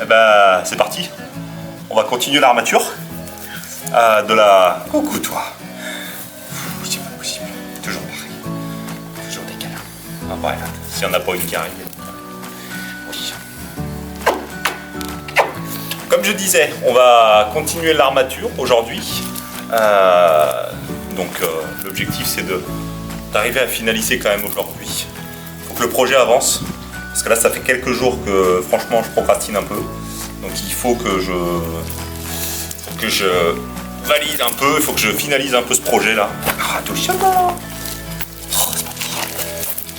Eh ben, c'est parti. On va continuer l'armature de la... Coucou toi. C'est pas possible. Toujours pareil. Toujours des câlins. Ah bah, s'il n'y en a pas une qui arrive. Oui. Comme je disais, on va continuer l'armature aujourd'hui. L'objectif c'est d'arriver à finaliser quand même aujourd'hui. Il faut que le projet avance. Parce que là ça fait quelques jours que franchement je procrastine un peu. Donc il faut que je valide un peu, il faut que je finalise un peu ce projet là. Ah, doucement. Il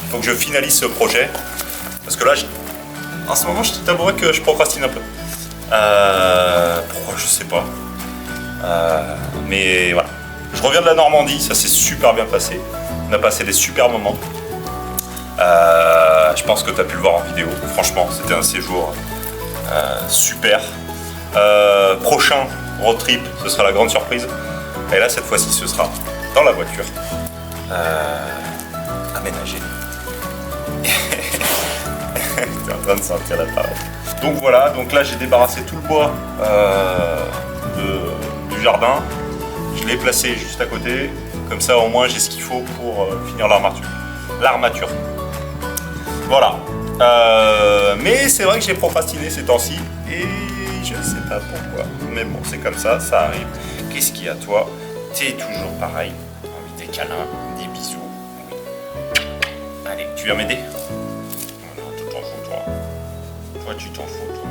faut que je finalise ce projet. Parce que là, en ce moment je t'avouerai que je procrastine un peu. Pourquoi je sais pas. Mais voilà. Je reviens de la Normandie, ça s'est super bien passé. On a passé des super moments. Je pense que tu as pu le voir en vidéo. Franchement, c'était un séjour super. Prochain road trip, ce sera la grande surprise. Et là, cette fois-ci, ce sera dans la voiture. Aménagé. T'es en train de sentir la parole. Donc voilà, donc là j'ai débarrassé tout le bois du jardin. Je l'ai placé juste à côté. Comme ça, au moins, j'ai ce qu'il faut pour finir l'armature. Voilà. Mais c'est vrai que j'ai procrastiné ces temps-ci et je ne sais pas pourquoi. Mais bon, c'est comme ça arrive. Qu'est-ce qu'il y a toi? T'es toujours pareil. Envie des câlins, des bisous. Allez, tu viens m'aider? Non, tu t'en fous toi. Toi, tu t'en fous toi.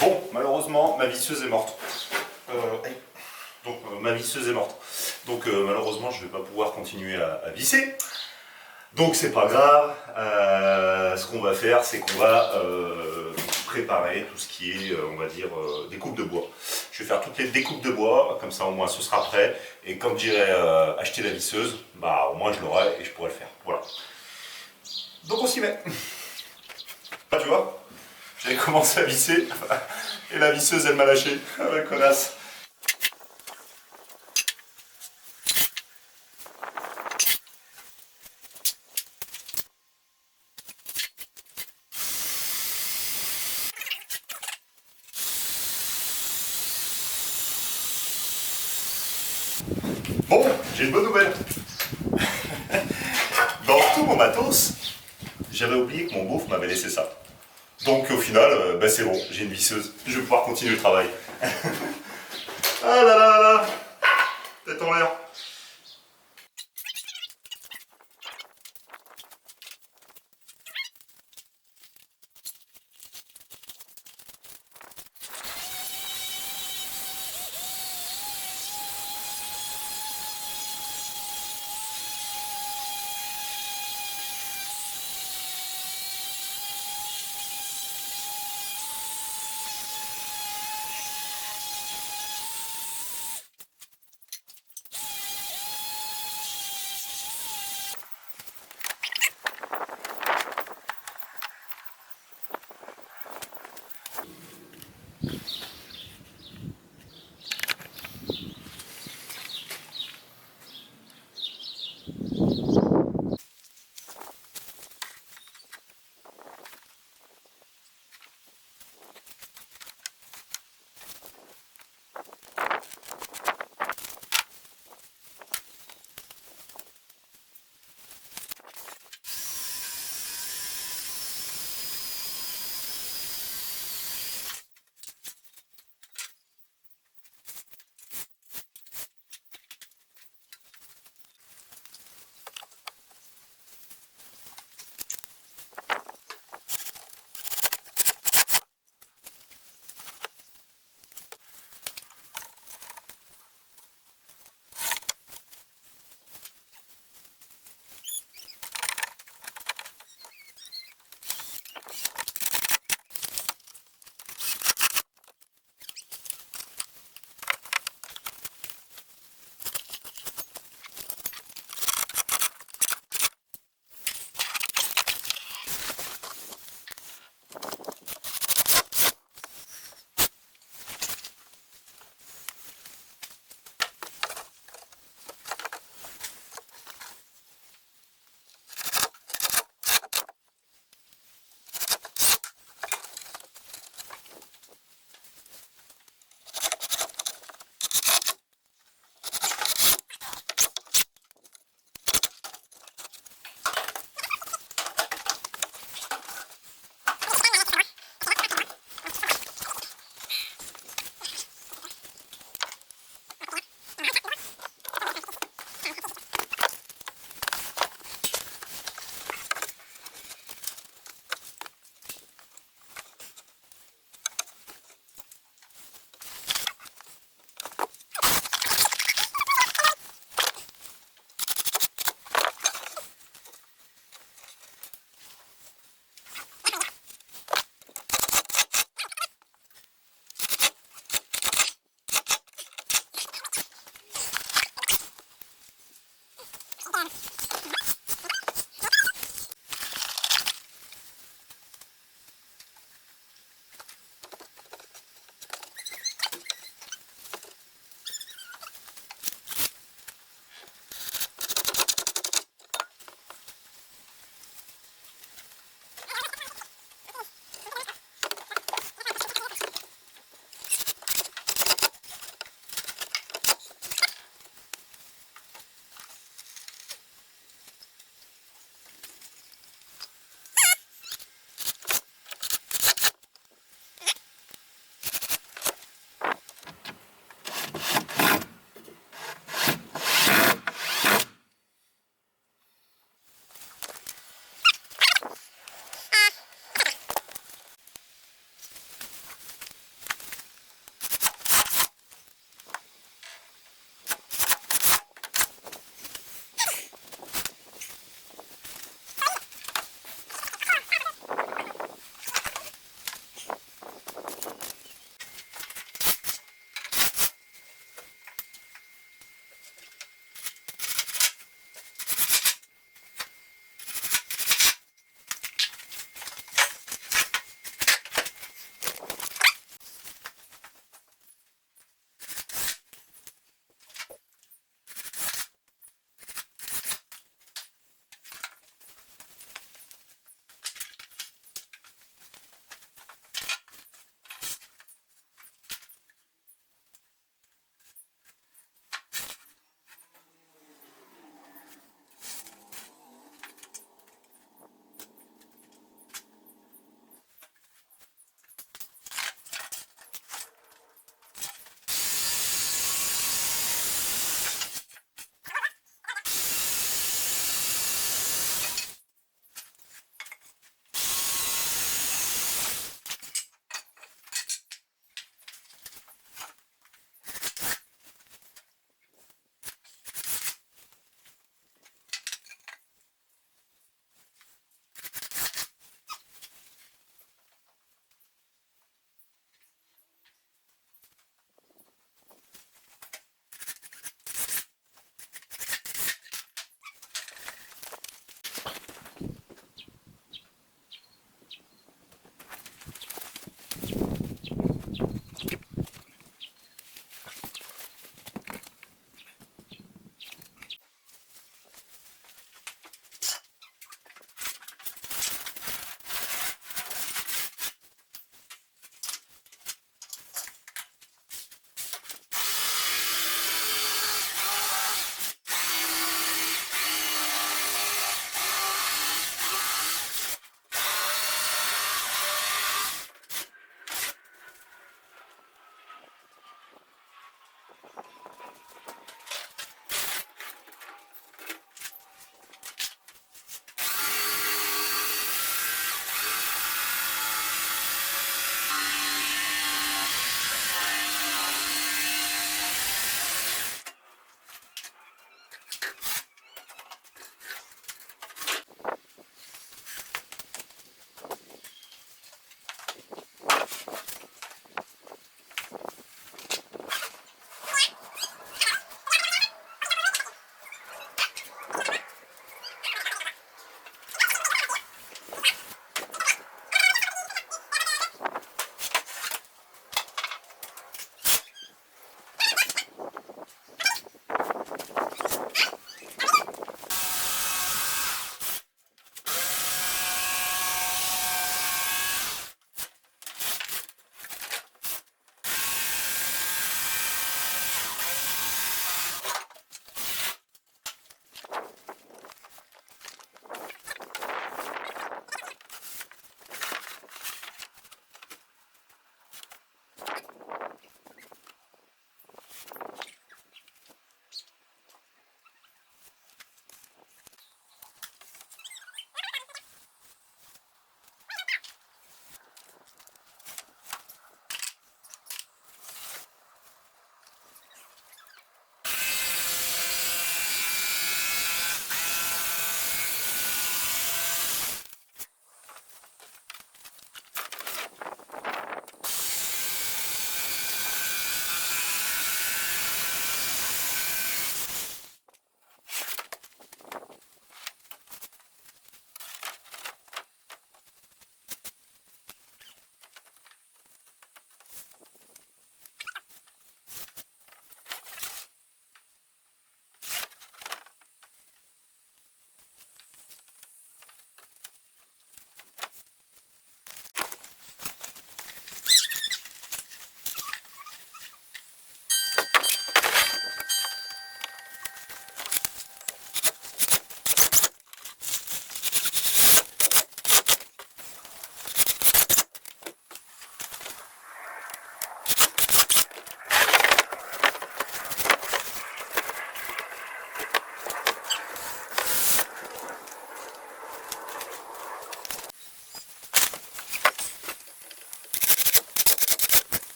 Bon, malheureusement, ma visseuse est morte. Ma visseuse est morte. Donc malheureusement, je ne vais pas pouvoir continuer à visser. Donc c'est pas grave. Ce qu'on va faire, c'est qu'on va préparer tout ce qui est, on va dire, découpe de bois. Je vais faire toutes les découpes de bois, comme ça au moins ce sera prêt. Et quand j'irai acheter la visseuse, bah au moins je l'aurai et je pourrai le faire. Voilà. Donc on s'y met. Ah, tu vois, j'avais commencé à visser et la visseuse elle m'a lâché. Ah la connasse. Bon, j'ai une bonne nouvelle. Dans tout mon matos, j'avais oublié que mon beauf m'avait laissé ça. Donc au final, c'est bon, j'ai une visseuse. Je vais pouvoir continuer le travail. Ah là là là là, tête en l'air.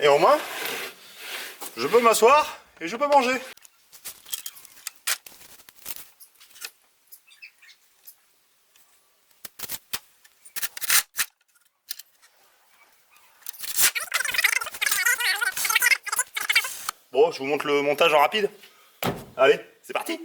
et au moins, je peux m'asseoir et je peux manger. Bon, je vous montre le montage en rapide. Allez, c'est parti!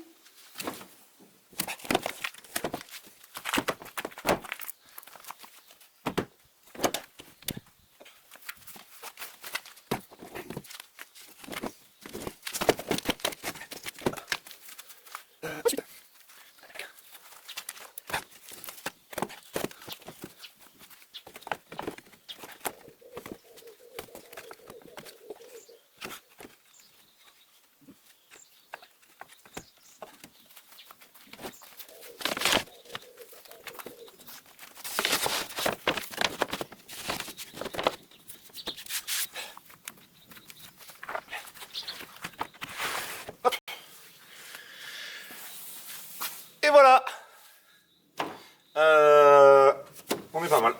Et voilà, on est pas mal.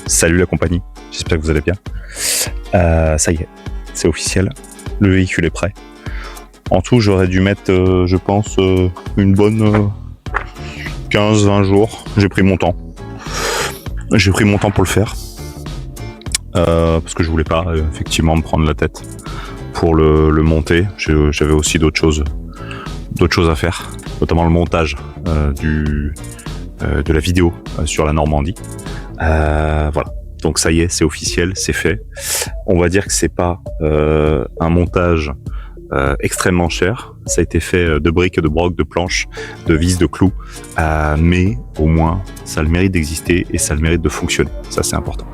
Salut la compagnie, j'espère que vous allez bien. Ça y est, c'est officiel, le véhicule est prêt. En tout, j'aurais dû mettre, je pense, une bonne 15-20 jours. J'ai pris mon temps. J'ai pris mon temps pour le faire. Parce que je voulais pas, effectivement, me prendre la tête pour le monter. J'avais aussi d'autres choses à faire, notamment le montage de la vidéo sur la Normandie. Voilà, donc ça y est, c'est officiel, c'est fait. On va dire que c'est pas un montage extrêmement cher. Ça a été fait de briques, de brocs, de planches, de vis, de clous, mais au moins ça a le mérite d'exister et ça a le mérite de fonctionner. Ça, c'est important.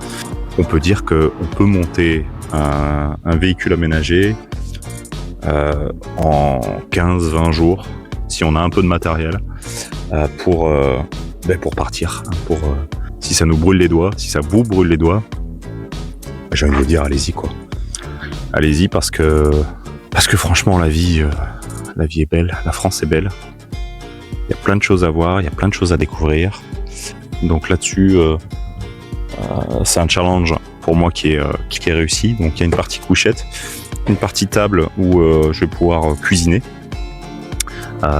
On peut dire qu'on peut monter un véhicule aménagé en 15-20 jours si on a un peu de matériel pour partir, si ça nous brûle les doigts, si ça vous brûle les doigts, j'ai envie de vous dire, allez-y quoi. Allez-y parce que franchement la vie est belle, la France est belle. Il y a plein de choses à voir, il y a plein de choses à découvrir. Donc là-dessus, c'est un challenge pour moi qui est réussi. Donc il y a une partie couchette, une partie table où je vais pouvoir cuisiner.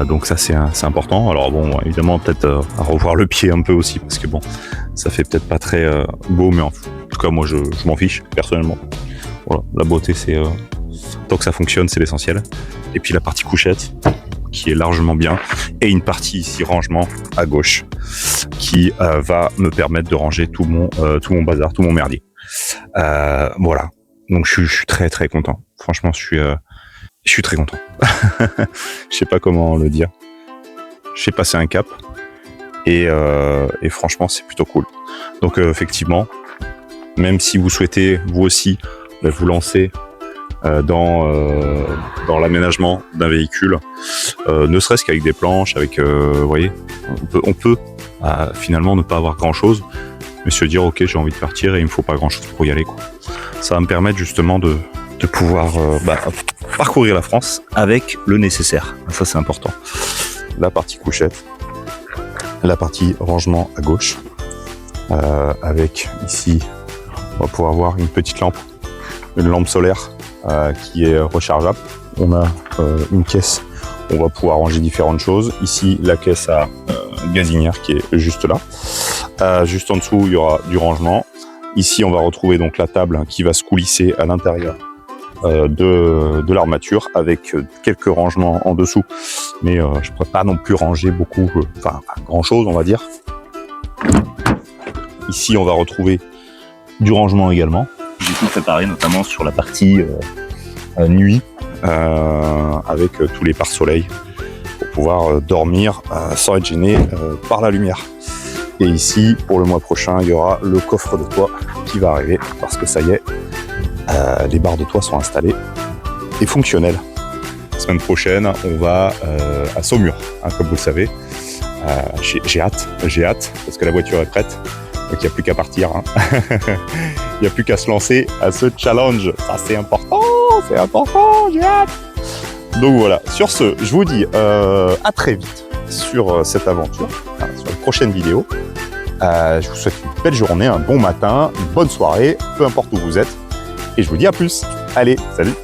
Donc ça c'est important. Alors bon, évidemment peut-être à revoir le pied un peu aussi parce que bon, ça fait peut-être pas très beau, mais en tout cas moi je m'en fiche personnellement. Voilà, la beauté, c'est tant que ça fonctionne, c'est l'essentiel. Et puis la partie couchette, qui est largement bien, et une partie ici rangement à gauche, qui va me permettre de ranger tout mon bazar, tout mon merdier. Voilà. Donc je suis très très content. Franchement, je suis très content. Je sais pas comment le dire. J'ai passé un cap et franchement, c'est plutôt cool. Donc effectivement, même si vous souhaitez vous aussi vous lancer dans l'aménagement d'un véhicule, ne serait-ce qu'avec des planches, avec, vous voyez, on peut finalement ne pas avoir grand-chose, mais se dire ok, j'ai envie de partir et il me faut pas grand-chose pour y aller, quoi. Ça va me permettre justement de pouvoir parcourir la France avec le nécessaire. Ça, c'est important. La partie couchette, la partie rangement à gauche, avec ici, on va pouvoir voir une petite lampe, une lampe solaire qui est rechargeable. On a une caisse, on va pouvoir ranger différentes choses. Ici, la caisse à gazinière qui est juste là. Juste en dessous, il y aura du rangement. Ici, on va retrouver donc la table qui va se coulisser à l'intérieur de l'armature avec quelques rangements en dessous. Mais je ne pourrais pas non plus ranger beaucoup, pas grand-chose, on va dire. Ici, on va retrouver du rangement également. J'ai tout préparé, notamment sur la partie nuit, avec tous les pare-soleil pour pouvoir dormir sans être gêné par la lumière. Et ici, pour le mois prochain, il y aura le coffre de toit qui va arriver parce que ça y est, les barres de toit sont installées et fonctionnelles. La semaine prochaine, on va à Saumur, comme vous le savez. J'ai hâte parce que la voiture est prête. Donc il n'y a plus qu'à partir. Il n'y a plus qu'à se lancer à ce challenge. Ça, c'est important, j'ai hâte. Donc voilà, sur ce, je vous dis à très vite sur cette aventure, sur la prochaine vidéo. Je vous souhaite une belle journée, un bon matin, une bonne soirée, peu importe où vous êtes. Et je vous dis à plus. Allez, salut!